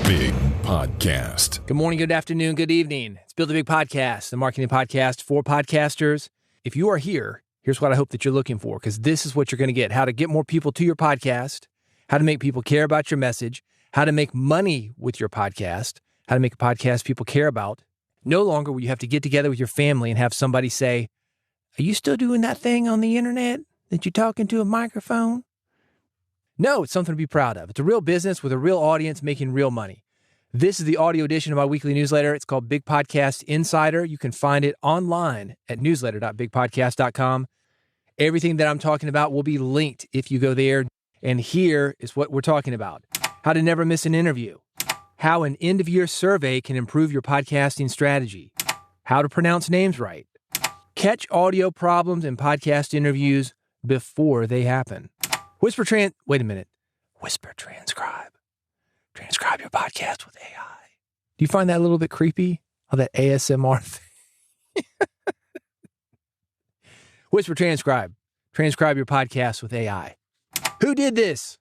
Big Podcast. Good morning, good afternoon, good evening. It's Build a Big Podcast, the marketing podcast for podcasters. If you are here, here's what I hope that you're looking for, because this is what you're going to get. How to get more people to your podcast, how to make people care about your message, how to make money with your podcast, how to make a podcast people care about. No longer will you have to get together with your family and have somebody say, "Are you still doing that thing on the internet that you're talking to a microphone?" No, it's something to be proud of. It's a real business with a real audience making real money. This is the audio edition of my weekly newsletter. It's called Big Podcast Insider. You can find it online at newsletter.bigpodcast.com. Everything that I'm talking about will be linked if you go there. And here is what we're talking about. How to never miss an interview. How an end-of-year survey can improve your podcasting strategy. How to pronounce names right. Catch audio problems in podcast interviews before they happen. Whisper transcribe. Transcribe your podcast with AI. Do you find that a little bit creepy? All that ASMR thing? Whisper transcribe. Transcribe your podcast with AI. Who did this?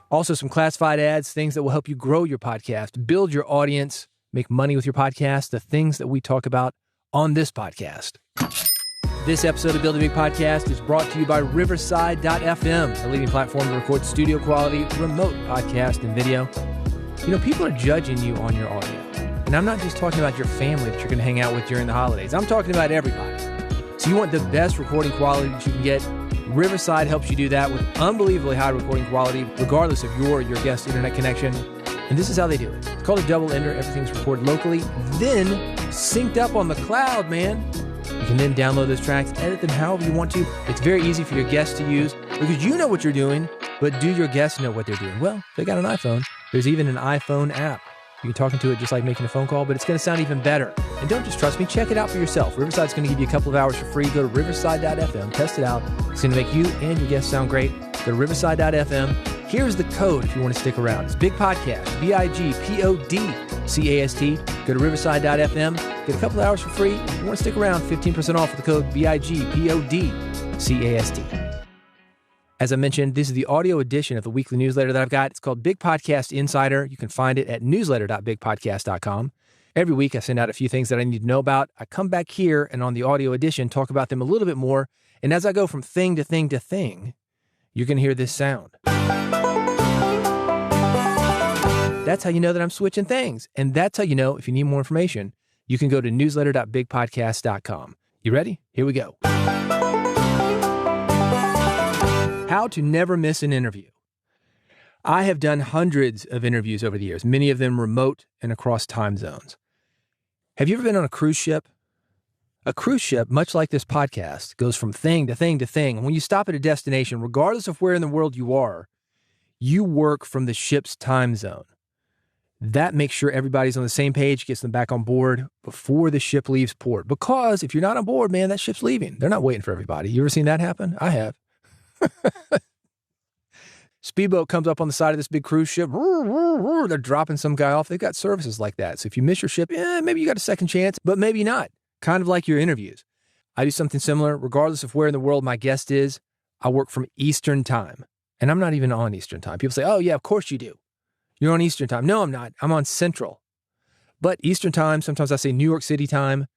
Also some classified ads, things that will help you grow your podcast, build your audience, make money with your podcast, the things that we talk about on this podcast. This episode of Build a Big Podcast is brought to you by Riverside.fm, a leading platform to record studio quality, remote podcast and video. You know, people are judging you on your audio. And I'm not just talking about your family that you're going to hang out with during the holidays. I'm talking about everybody. So you want the best recording quality that you can get. Riverside helps you do that with unbelievably high recording quality, regardless of your guest internet connection. And this is how they do it. It's called a double ender. Everything's recorded locally, then synced up on the cloud, man. You can then download those tracks, edit them however you want to. It's very easy for your guests to use because you know what you're doing, but do your guests know what they're doing? Well, if they got an iPhone, there's even an iPhone app. You can talk into it just like making a phone call, but it's going to sound even better. And don't just trust me, check it out for yourself. Riverside's going to give you a couple of hours for free. Go to riverside.fm, test it out. It's going to make you and your guests sound great. Go to riverside.fm. Here's the code if you want to stick around. It's Big Podcast, BIGPODCAST. Go to riverside.fm. Get a couple of hours for free. If you want to stick around, 15% off with the code BIGPODCAST. As I mentioned, this is the audio edition of the weekly newsletter that I've got. It's called Big Podcast Insider. You can find it at newsletter.bigpodcast.com. Every week, I send out a few things that I need to know about. I come back here and on the audio edition, talk about them a little bit more. And as I go from thing to thing to thing, you're going to hear this sound. That's how you know that I'm switching things. And that's how you know if you need more information, you can go to newsletter.bigpodcast.com. You ready? Here we go. How to never miss an interview. I have done hundreds of interviews over the years, many of them remote and across time zones. Have you ever been on a cruise ship? A cruise ship, much like this podcast, goes from thing to thing to thing. And when you stop at a destination, regardless of where in the world you are, you work from the ship's time zone. That makes sure everybody's on the same page, gets them back on board before the ship leaves port. Because if you're not on board, man, that ship's leaving. They're not waiting for everybody. You ever seen that happen? I have. Speedboat comes up on the side of this big cruise ship. They're dropping some guy off. They've got services like that. So if you miss your ship, maybe you got a second chance, but maybe not. Kind of like your interviews. I do something similar. Regardless of where in the world my guest is, I work from Eastern time. And I'm not even on Eastern time. People say, oh yeah, of course you do. You're on Eastern time. No, I'm not. I'm on Central. But Eastern time, sometimes I say New York City time.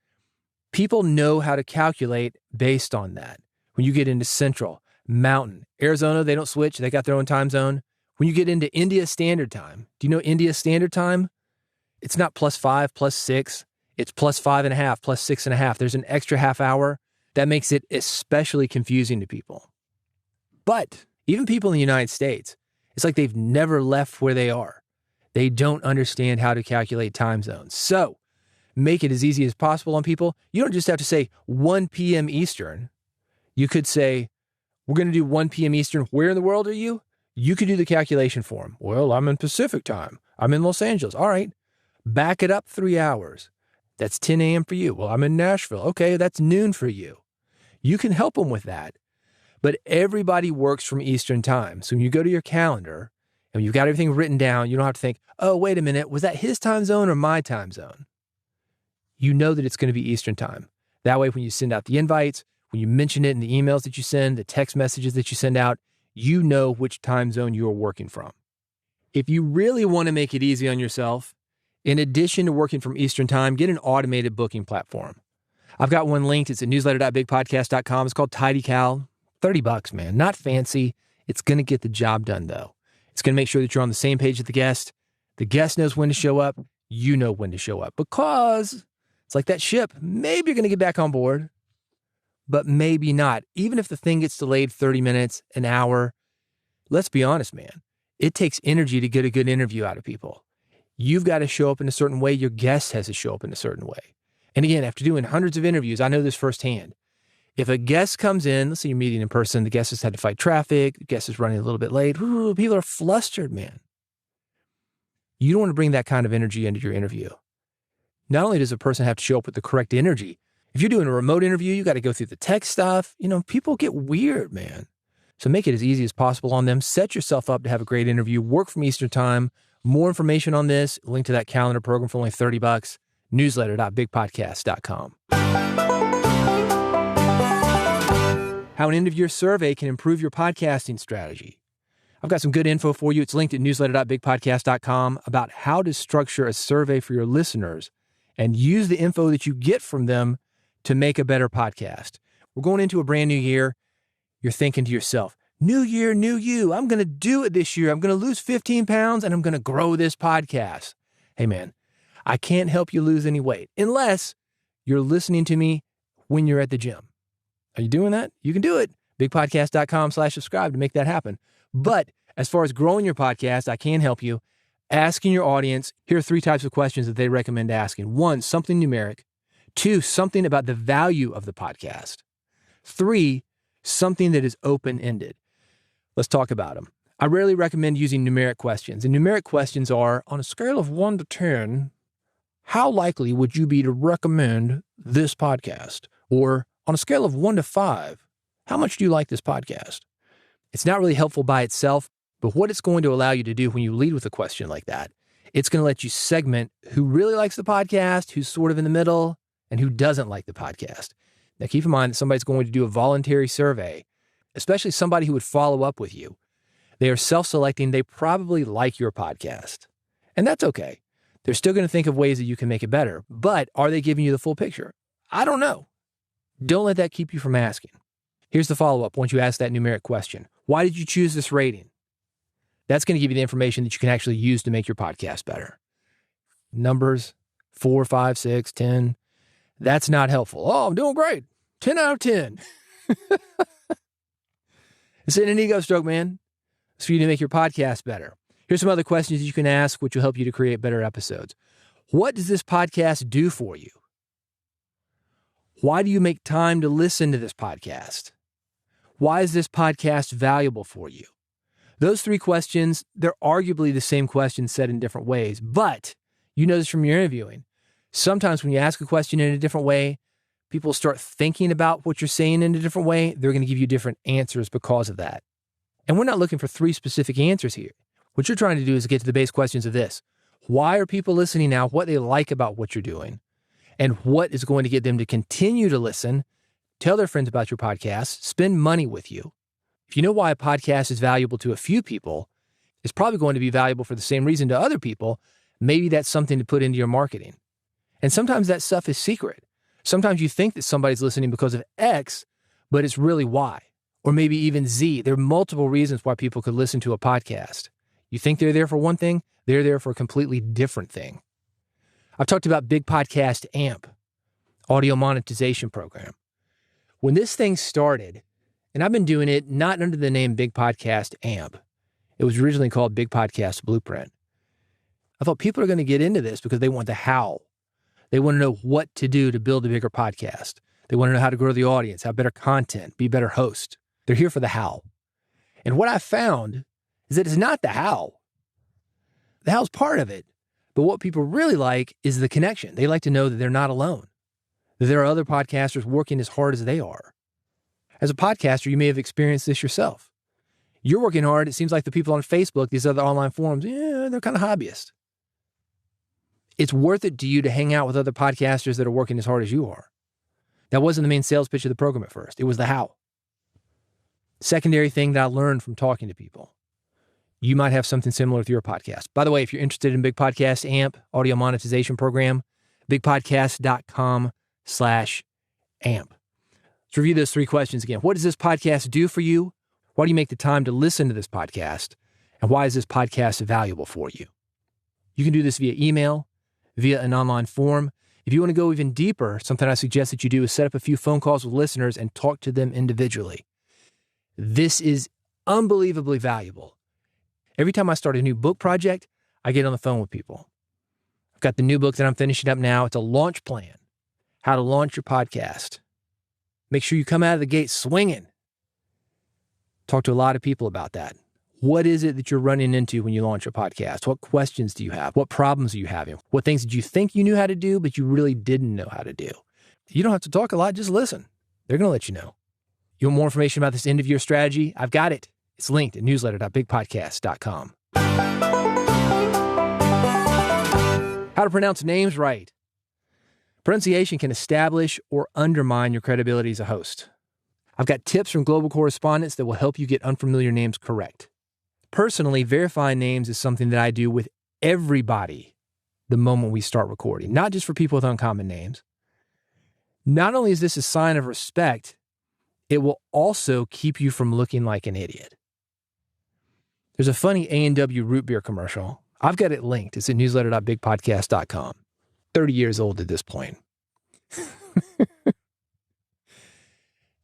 People know how to calculate based on that. When you get into Central, Mountain, Arizona, they don't switch. They got their own time zone. When you get into India Standard Time, do you know India Standard Time? It's not +5, +6. It's +5.5, +6.5. There's an extra half hour. That makes it especially confusing to people. But even people in the United States, it's like they've never left where they are. They don't understand how to calculate time zones. So make it as easy as possible on people. You don't just have to say 1 p.m. Eastern. You could say, we're going to do 1 p.m. Eastern. Where in the world are you? You could do the calculation for them. Well, I'm in Pacific time. I'm in Los Angeles. All right. Back it up 3 hours. That's 10 a.m. for you. Well, I'm in Nashville. Okay, that's noon for you. You can help them with that. But everybody works from Eastern time. So when you go to your calendar and you've got everything written down, you don't have to think, oh, wait a minute, was that his time zone or my time zone? You know that it's going to be Eastern time. That way, when you send out the invites, when you mention it in the emails that you send, the text messages that you send out, you know which time zone you are working from. If you really want to make it easy on yourself, in addition to working from Eastern Time, get an automated booking platform. I've got one linked. It's at newsletter.bigpodcast.com. It's called TidyCal. $30, man. Not fancy. It's going to get the job done, though. It's going to make sure that you're on the same page with the guest. The guest knows when to show up. You know when to show up. Because it's like that ship. Maybe you're going to get back on board, but maybe not. Even if the thing gets delayed 30 minutes, an hour, let's be honest, man. It takes energy to get a good interview out of people. You've got to show up in a certain way. Your guest has to show up in a certain way. And again, after doing hundreds of interviews, I know this firsthand. If a guest comes in, let's say you're meeting in person, the guest has had to fight traffic, the guest is running a little bit late, people are flustered, man. You don't want to bring that kind of energy into your interview. Not only does a person have to show up with the correct energy, if you're doing a remote interview, you got to go through the tech stuff. People get weird, man. So make it as easy as possible on them. Set yourself up to have a great interview. Work from Eastern Time. More information on this, link to that calendar program for only $30. Newsletter.bigpodcast.com. How an end-of-year survey can improve your podcasting strategy. I've got some good info for you. It's linked at newsletter.bigpodcast.com about how to structure a survey for your listeners and use the info that you get from them to make a better podcast. We're going into a brand new year. You're thinking to yourself, new year, new you. I'm going to do it this year. I'm going to lose 15 pounds and I'm going to grow this podcast. Hey, man, I can't help you lose any weight unless you're listening to me when you're at the gym. Are you doing that? You can do it. Bigpodcast.com/subscribe to make that happen. But as far as growing your podcast, I can help you. Asking your audience, here are 3 types of questions that they recommend asking. 1, something numeric. 2, something about the value of the podcast. 3, something that is open-ended. Let's talk about them. I rarely recommend using numeric questions. And numeric questions are, on a scale of 1 to 10, how likely would you be to recommend this podcast? Or on a scale of 1 to 5, how much do you like this podcast? It's not really helpful by itself, but what it's going to allow you to do when you lead with a question like that, it's going to let you segment who really likes the podcast, who's sort of in the middle, and who doesn't like the podcast. Now, keep in mind that somebody's going to do a voluntary survey, especially somebody who would follow up with you. They are self-selecting. They probably like your podcast. And that's okay. They're still going to think of ways that you can make it better. But are they giving you the full picture? I don't know. Don't let that keep you from asking. Here's the follow-up once you ask that numeric question. Why did you choose this rating? That's going to give you the information that you can actually use to make your podcast better. Numbers, 4, 5, 6, 10. That's not helpful. Oh, I'm doing great. 10 out of 10. It's an ego stroke, man. It's for you to make your podcast better. Here's some other questions you can ask, which will help you to create better episodes. What does this podcast do for you? Why do you make time to listen to this podcast? Why is this podcast valuable for you? Those 3 questions, they're arguably the same questions said in different ways, but you know this from your interviewing. Sometimes when you ask a question in a different way, people start thinking about what you're saying in a different way. They're going to give you different answers because of that. And we're not looking for 3 specific answers here. What you're trying to do is get to the base questions of this. Why are people listening now? What they like about what you're doing? And what is going to get them to continue to listen, tell their friends about your podcast, spend money with you. If you know why a podcast is valuable to a few people, it's probably going to be valuable for the same reason to other people. Maybe that's something to put into your marketing. And sometimes that stuff is secret. Sometimes you think that somebody's listening because of X, but it's really Y, or maybe even Z. There are multiple reasons why people could listen to a podcast. You think they're there for one thing, they're there for a completely different thing. I've talked about Big Podcast AMP, audio monetization program. When this thing started, and I've been doing it not under the name Big Podcast AMP. It was originally called Big Podcast Blueprint. I thought people are going to get into this because they want the how. They want to know what to do to build a bigger podcast. They want to know how to grow the audience, have better content, be a better host. They're here for the how. And what I found is that it's not the how. The how's part of it. But what people really like is the connection. They like to know that they're not alone, that there are other podcasters working as hard as they are. As a podcaster, you may have experienced this yourself. You're working hard. It seems like the people on Facebook, these other online forums, they're kind of hobbyists. It's worth it to you to hang out with other podcasters that are working as hard as you are. That wasn't the main sales pitch of the program at first. It was the how. Secondary thing that I learned from talking to people. You might have something similar with your podcast. By the way, if you're interested in Big Podcast AMP, audio monetization program, bigpodcast.com/AMP. Let's review those 3 questions again. What does this podcast do for you? Why do you make the time to listen to this podcast? And why is this podcast valuable for you? You can do this via email, via an online form. If you want to go even deeper, something I suggest that you do is set up a few phone calls with listeners and talk to them individually. This is unbelievably valuable. Every time I start a new book project, I get on the phone with people. I've got the new book that I'm finishing up now. It's a launch plan, how to launch your podcast. Make sure you come out of the gate swinging. Talk to a lot of people about that. What is it that you're running into when you launch a podcast? What questions do you have? What problems are you having? What things did you think you knew how to do, but you really didn't know how to do? You don't have to talk a lot, just listen. They're going to let you know. You want more information about this end-of-year strategy? I've got it. It's linked at newsletter.bigpodcast.com. How to pronounce names right. Pronunciation can establish or undermine your credibility as a host. I've got tips from global correspondents that will help you get unfamiliar names correct. Personally, verifying names is something that I do with everybody the moment we start recording, not just for people with uncommon names. Not only is this a sign of respect, it will also keep you from looking like an idiot. There's a funny A&W root beer commercial. I've got it linked. It's at newsletter.bigpodcast.com. 30 years old at this point.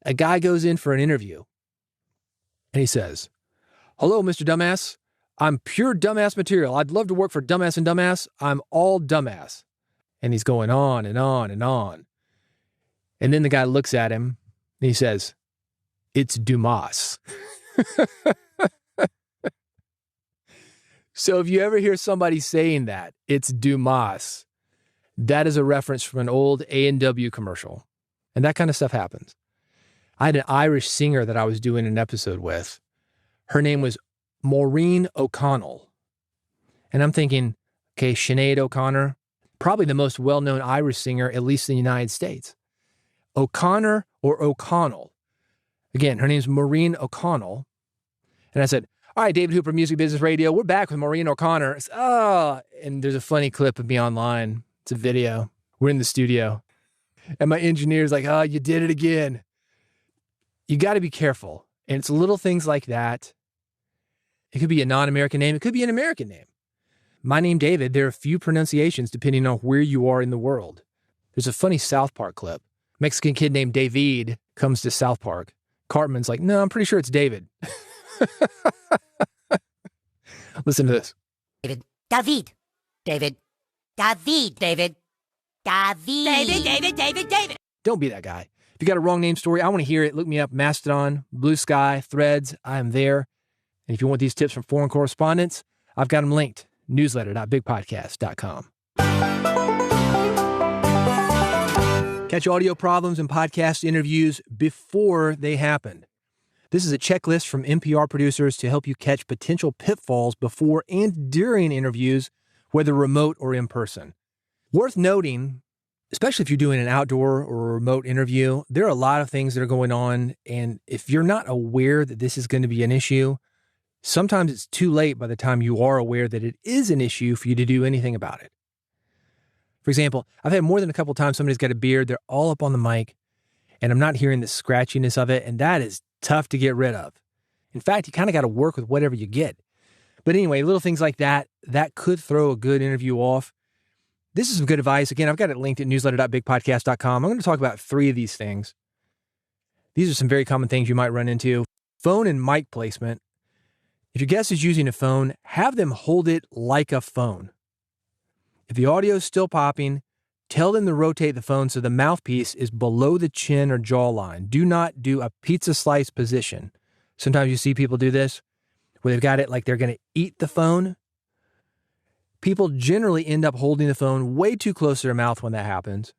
A guy goes in for an interview and he says, "Hello, Mr. Dumbass. I'm pure dumbass material. I'd love to work for Dumbass and Dumbass. I'm all dumbass." And he's going on and on and on. And then the guy looks at him and he says, "It's Dumas." So if you ever hear somebody saying that, it's Dumas, that is a reference from an old A&W commercial. And that kind of stuff happens. I had an Irish singer that I was doing an episode with. Her name was Maureen O'Connell. And I'm thinking, okay, Sinead O'Connor, probably the most well-known Irish singer, at least in the United States. O'Connor or O'Connell. Again, her name's Maureen O'Connell. And I said, "All right, David Hooper, Music Business Radio. We're back with Maureen O'Connor." And there's a funny clip of me online. It's a video. We're in the studio. And my engineer's like, "Oh, you did it again." You got to be careful. And it's little things like that. It could be a non-American name. It could be an American name. My name, David, there are a few pronunciations depending on where you are in the world. There's a funny South Park clip. Mexican kid named David comes to South Park. Cartman's like, "No, I'm pretty sure it's David." Listen to this. David. David. David. David. David. David. David. Don't be that guy. If you got a wrong name story, I want to hear it. Look me up, Mastodon, Blue Sky, Threads. I am there. And if you want these tips from foreign correspondents, I've got them linked. Newsletter.bigpodcast.com. Catch audio problems and podcast interviews before they happen. This is a checklist from NPR producers to help you catch potential pitfalls before and during interviews, whether remote or in person. Worth noting, especially if you're doing an outdoor or a remote interview, there are a lot of things that are going on. And if you're not aware that this is going to be an issue, sometimes it's too late by the time you are aware that it is an issue for you to do anything about it. For example, I've had more than a couple times somebody's got a beard, they're all up on the mic, and I'm not hearing the scratchiness of it, and that is tough to get rid of. In fact, you kind of got to work with whatever you get. But anyway, little things like that could throw a good interview off. This is some good advice. Again, I've got it linked at newsletter.bigpodcast.com. I'm going to talk about 3 of these things. These are some very common things you might run into. Phone and mic placement. If your guest is using a phone, have them hold it like a phone. If the audio is still popping, tell them to rotate the phone so the mouthpiece is below the chin or jawline. Do not do a pizza slice position. Sometimes you see people do this, where they've got it like they're going to eat the phone. People generally end up holding the phone way too close to their mouth when that happens.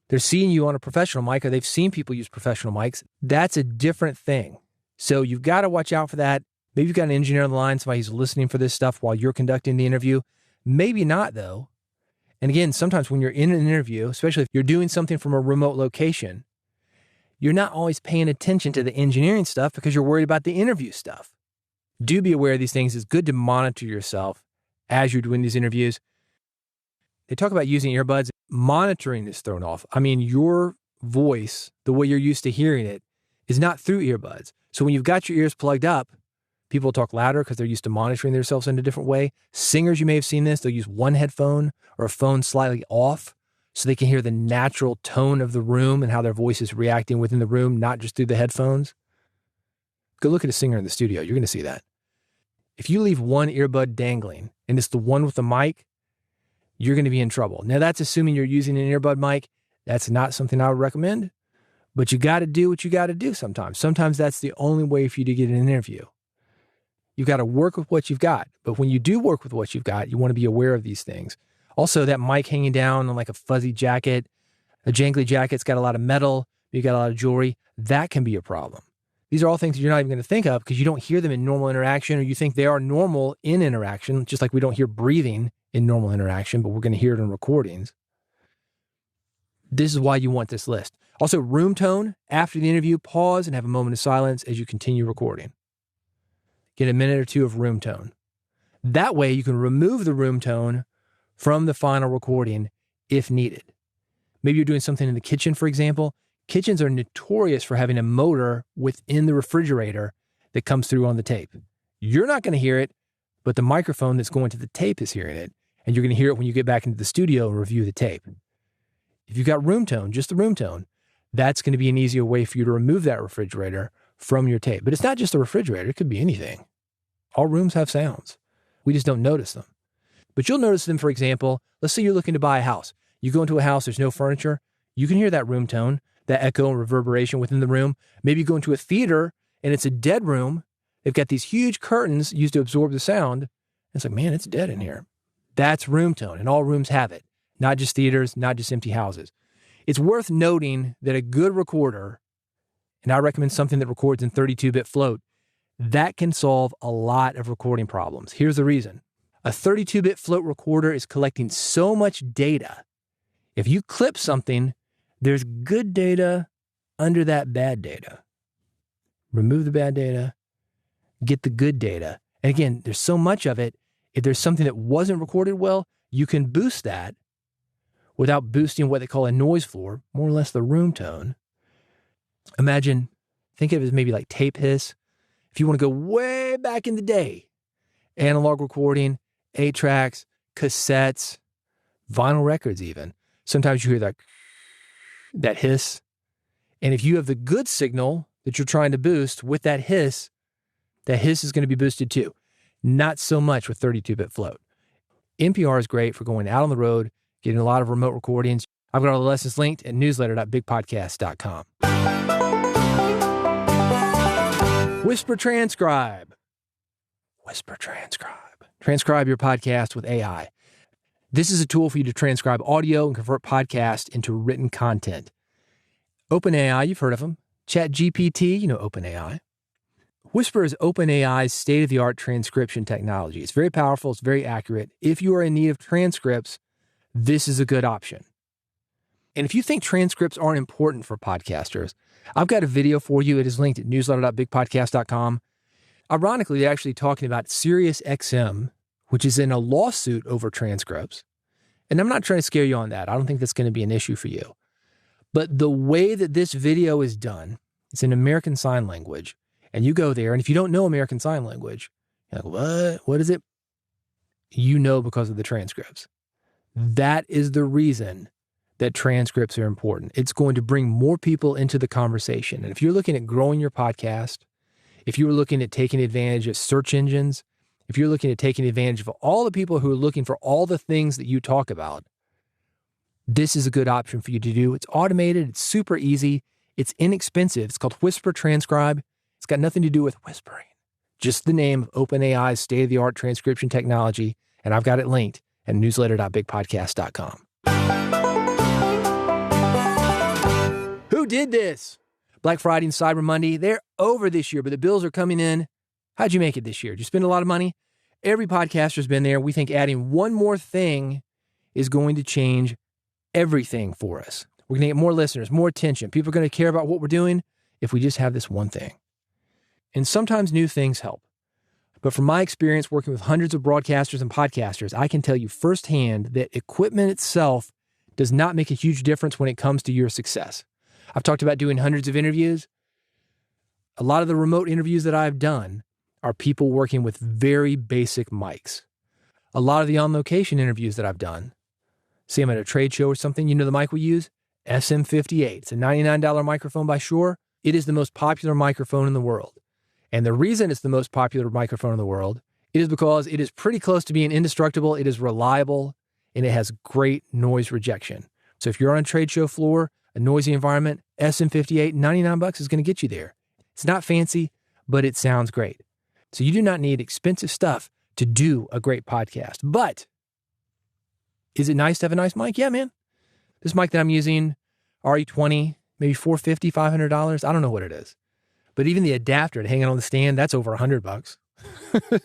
They're seeing you on a professional mic, or they've seen people use professional mics. That's a different thing. So you've got to watch out for that. Maybe you've got an engineer on the line, somebody who's listening for this stuff while you're conducting the interview. Maybe not, though. And again, sometimes when you're in an interview, especially if you're doing something from a remote location, you're not always paying attention to the engineering stuff because you're worried about the interview stuff. Do be aware of these things. It's good to monitor yourself as you're doing these interviews. They talk about using earbuds. Monitoring is thrown off. I mean, your voice, the way you're used to hearing it, is not through earbuds. So when you've got your ears plugged up, people talk louder because they're used to monitoring themselves in a different way. Singers, you may have seen this. They'll use one headphone or a phone slightly off so they can hear the natural tone of the room and how their voice is reacting within the room, not just through the headphones. Go look at a singer in the studio. You're going to see that. If you leave one earbud dangling and it's the one with the mic, you're going to be in trouble. Now, that's assuming you're using an earbud mic. That's not something I would recommend, but you got to do what you got to do sometimes. Sometimes that's the only way for you to get an interview. You've got to work with what you've got. But when you do work with what you've got, you want to be aware of these things. Also, that mic hanging down on like a fuzzy jacket, a jangly jacket's got a lot of metal, you got a lot of jewelry, that can be a problem. These are all things that you're not even going to think of because you don't hear them in normal interaction, or you think they are normal in interaction, just like we don't hear breathing in normal interaction, but we're going to hear it in recordings. This is why you want this list. Also, room tone. After the interview, pause and have a moment of silence as you continue recording. Get a minute or two of room tone. That way you can remove the room tone from the final recording if needed. Maybe you're doing something in the kitchen, for example. Kitchens are notorious for having a motor within the refrigerator that comes through on the tape. You're not going to hear it, but the microphone that's going to the tape is hearing it, and you're going to hear it when you get back into the studio and review the tape. If you've got room tone, just the room tone, that's going to be an easier way for you to remove that refrigerator from your tape. But it's not just the refrigerator. It could be anything. All rooms have sounds. We just don't notice them. But you'll notice them, for example, let's say you're looking to buy a house. You go into a house, there's no furniture. You can hear that room tone, that echo and reverberation within the room. Maybe you go into a theater and it's a dead room. They've got these huge curtains used to absorb the sound. It's like, man, it's dead in here. That's room tone, and all rooms have it. Not just theaters, not just empty houses. It's worth noting that a good recorder, and I recommend something that records in 32-bit float, that can solve a lot of recording problems. Here's the reason. A 32-bit float recorder is collecting so much data. If you clip something, there's good data under that bad data. Remove the bad data, get the good data. And again, there's so much of it. If there's something that wasn't recorded well, you can boost that without boosting what they call a noise floor, more or less the room tone. Imagine, think of it as maybe like tape hiss. If you want to go way back in the day, analog recording, 8-tracks, cassettes, vinyl records even. Sometimes you hear that hiss. And if you have the good signal that you're trying to boost with that hiss is going to be boosted too. Not so much with 32-bit float. NPR is great for going out on the road, getting a lot of remote recordings. I've got all the lessons linked at newsletter.bigpodcast.com. Whisper Transcribe. Whisper Transcribe. Transcribe your podcast with AI. This is a tool for you to transcribe audio and convert podcasts into written content. OpenAI, you've heard of them. ChatGPT, you know OpenAI. Whisper is OpenAI's state-of-the-art transcription technology. It's very powerful. It's very accurate. If you are in need of transcripts, this is a good option. And if you think transcripts aren't important for podcasters, I've got a video for you. It is linked at newsletter.bigpodcast.com. Ironically, they're actually talking about SiriusXM, which is in a lawsuit over transcripts. And I'm not trying to scare you on that. I don't think that's going to be an issue for you. But the way that this video is done, it's in American Sign Language. And you go there, and if you don't know American Sign Language, you're like, what? What is it? You know because of the transcripts. That is the reason that transcripts are important. It's going to bring more people into the conversation. And if you're looking at growing your podcast, if you're looking at taking advantage of search engines, if you're looking at taking advantage of all the people who are looking for all the things that you talk about, this is a good option for you to do. It's automated. It's super easy. It's inexpensive. It's called Whisper Transcribe. It's got nothing to do with whispering. Just the name of OpenAI's state-of-the-art transcription technology. And I've got it linked at newsletter.bigpodcast.com. Who did this? Black Friday and Cyber Monday, they're over this year, but the bills are coming in. How'd you make it this year? Did you spend a lot of money? Every podcaster's been there. We think adding one more thing is going to change everything for us. We're going to get more listeners, more attention. People are going to care about what we're doing if we just have this one thing. And sometimes new things help. But from my experience working with hundreds of broadcasters and podcasters, I can tell you firsthand that equipment itself does not make a huge difference when it comes to your success. I've talked about doing hundreds of interviews. A lot of the remote interviews that I've done are people working with very basic mics. A lot of the on-location interviews that I've done, say I'm at a trade show or something, you know the mic we use? SM58. It's a $99 microphone by Shure. It is the most popular microphone in the world. And the reason it's the most popular microphone in the world is because it is pretty close to being indestructible, it is reliable, and it has great noise rejection. So if you're on a trade show floor, a noisy environment, SM58, $99 is going to get you there. It's not fancy, but it sounds great. So you do not need expensive stuff to do a great podcast. But is it nice to have a nice mic? Yeah, man. This mic that I'm using, RE20, maybe $450, $500. I don't know what it is. But even the adapter to hang it on the stand, that's over $100.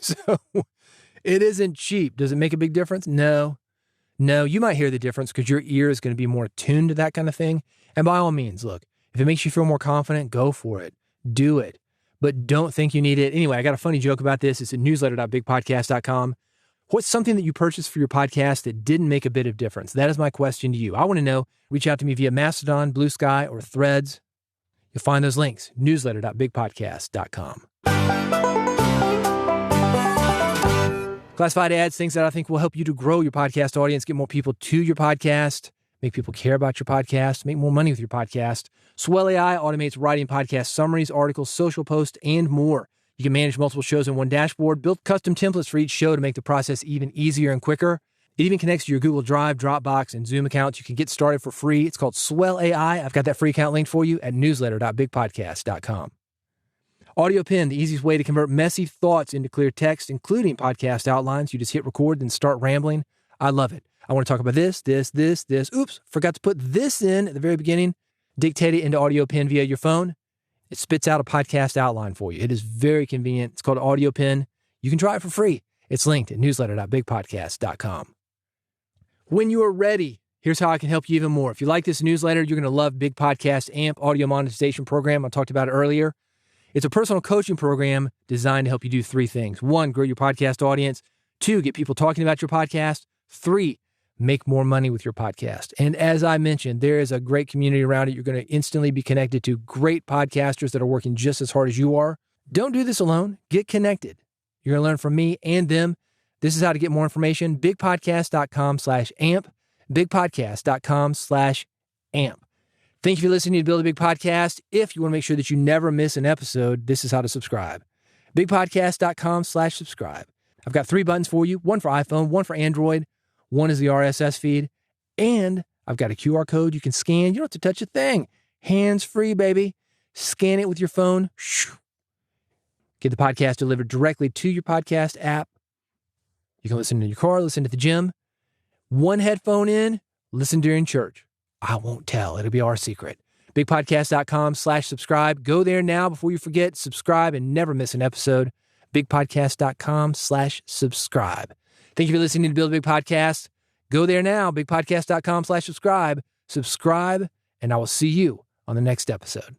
So it isn't cheap. Does it make a big difference? No. No, you might hear the difference because your ear is going to be more attuned to that kind of thing. And by all means, look, if it makes you feel more confident, go for it. Do it. But don't think you need it. Anyway, I got a funny joke about this. It's at newsletter.bigpodcast.com. What's something that you purchased for your podcast that didn't make a bit of difference? That is my question to you. I want to know. Reach out to me via Mastodon, Blue Sky, or Threads. You'll find those links, newsletter.bigpodcast.com. Classified ads, things that I think will help you to grow your podcast audience, get more people to your podcast, make people care about your podcast, make more money with your podcast. Swell AI automates writing podcast summaries, articles, social posts, and more. You can manage multiple shows in one dashboard, build custom templates for each show to make the process even easier and quicker. It even connects to your Google Drive, Dropbox, and Zoom accounts. You can get started for free. It's called Swell AI. I've got that free account linked for you at newsletter.bigpodcast.com. AudioPen, the easiest way to convert messy thoughts into clear text, including podcast outlines. You just hit record and start rambling. I love it. I want to talk about this. Oops, forgot to put this in at the very beginning. Dictate it into AudioPen via your phone. It spits out a podcast outline for you. It is very convenient. It's called AudioPen. You can try it for free. It's linked at newsletter.bigpodcast.com. When you are ready, here's how I can help you even more. If you like this newsletter, you're going to love Big Podcast AMP Audio Monetization Program. I talked about it earlier. It's a personal coaching program designed to help you do three things. 1, grow your podcast audience. 2, get people talking about your podcast. 3, make more money with your podcast. And as I mentioned, there is a great community around it. You're going to instantly be connected to great podcasters that are working just as hard as you are. Don't do this alone. Get connected. You're going to learn from me and them. This is how to get more information. bigpodcast.com/amp. bigpodcast.com/amp. Thank you for listening to Build a Big Podcast. If you want to make sure that you never miss an episode, this is how to subscribe. bigpodcast.com/subscribe. I've got 3 buttons for you, one for iPhone, one for Android, one is the RSS feed, and I've got a QR code you can scan. You don't have to touch a thing. Hands-free, baby. Scan it with your phone. Get the podcast delivered directly to your podcast app. You can listen in your car, listen at the gym. One headphone in, listen during church. I won't tell. It'll be our secret. bigpodcast.com/subscribe. Go there now before you forget. Subscribe and never miss an episode. bigpodcast.com/subscribe. Thank you for listening to Build a Big Podcast. Go there now, bigpodcast.com/subscribe. Subscribe, and I will see you on the next episode.